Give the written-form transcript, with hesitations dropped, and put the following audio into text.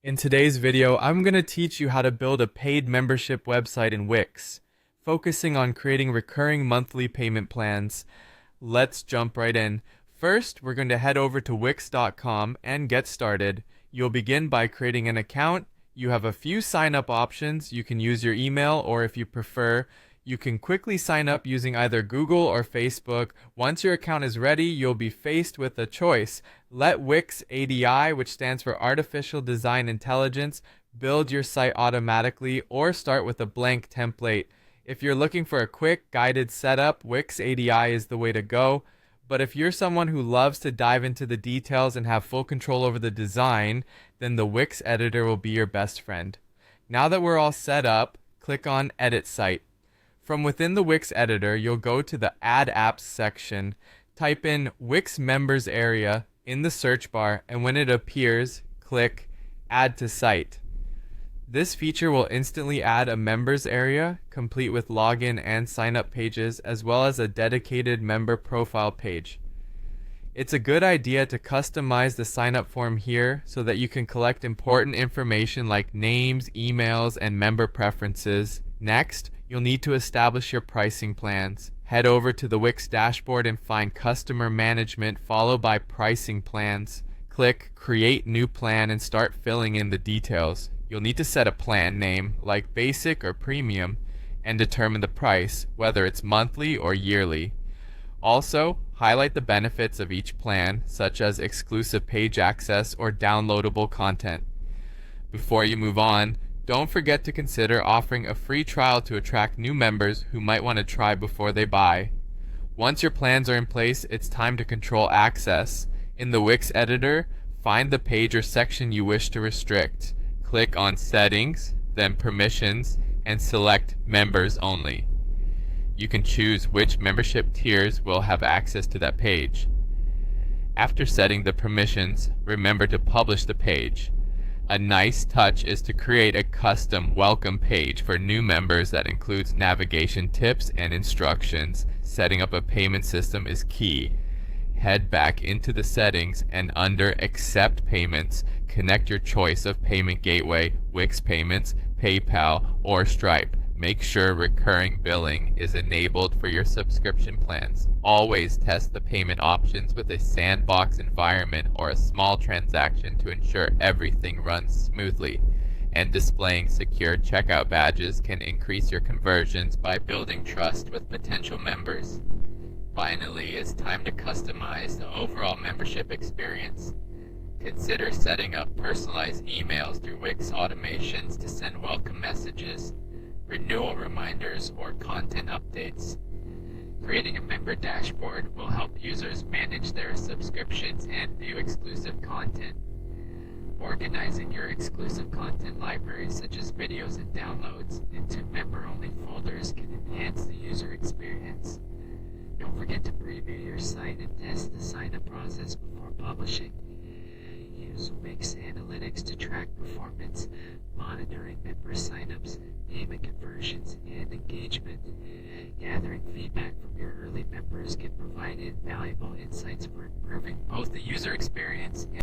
In today's video, I'm going to teach you how to build a paid membership website in Wix, focusing on creating recurring monthly payment plans. Let's jump right in. First, we're going to head over to Wix.com and get started. You'll begin by creating an account. You have a few sign-up options. You can use your email, or if you prefer, you can quickly sign up using either Google or Facebook. Once your account is ready, you'll be faced with a choice. Let Wix ADI, which stands for Artificial Design Intelligence, build your site automatically, or start with a blank template. If you're looking for a quick, guided setup, Wix ADI is the way to go. But if you're someone who loves to dive into the details and have full control over the design, then the Wix editor will be your best friend. Now that we're all set up, click on Edit Site. From within the Wix editor, you'll go to the Add Apps section, type in Wix Members Area in the search bar, and when it appears, click Add to Site. This feature will instantly add a members area, complete with login and sign-up pages, as well as a dedicated member profile page. It's a good idea to customize the sign-up form here so that you can collect important information like names, emails, and member preferences. Next, you'll need to establish your pricing plans. Head over to the Wix dashboard and find Customer Management followed by Pricing Plans. Click Create New Plan and start filling in the details. You'll need to set a plan name like Basic or Premium and determine the price, whether it's monthly or yearly. Also, highlight the benefits of each plan, such as exclusive page access or downloadable content. Before you move on, don't forget to consider offering a free trial to attract new members who might want to try before they buy. Once your plans are in place, it's time to control access. In the Wix editor, find the page or section you wish to restrict. Click on Settings, then Permissions, and select Members Only. You can choose which membership tiers will have access to that page. After setting the permissions, remember to publish the page. A nice touch is to create a custom welcome page for new members that includes navigation tips and instructions. Setting up a payment system is key. Head back into the settings and under Accept Payments, connect your choice of payment gateway, Wix Payments, PayPal, or Stripe. Make sure recurring billing is enabled for your subscription plans. Always test the payment options with a sandbox environment or a small transaction to ensure everything runs smoothly. And displaying secure checkout badges can increase your conversions by building trust with potential members. Finally, it's time to customize the overall membership experience. Consider setting up personalized emails through Wix automations to send welcome messages, renewal reminders, or content updates. Creating a member dashboard will help users manage their subscriptions and view exclusive content. Organizing your exclusive content libraries such as videos and downloads into member-only folders can enhance the user experience. Don't forget to preview your site and test the sign-up process before publishing. Use Wix Analytics to track performance, monitoring member signups, payment conversions, and engagement. Gathering feedback from your early members can provide invaluable insights for improving both the user experience and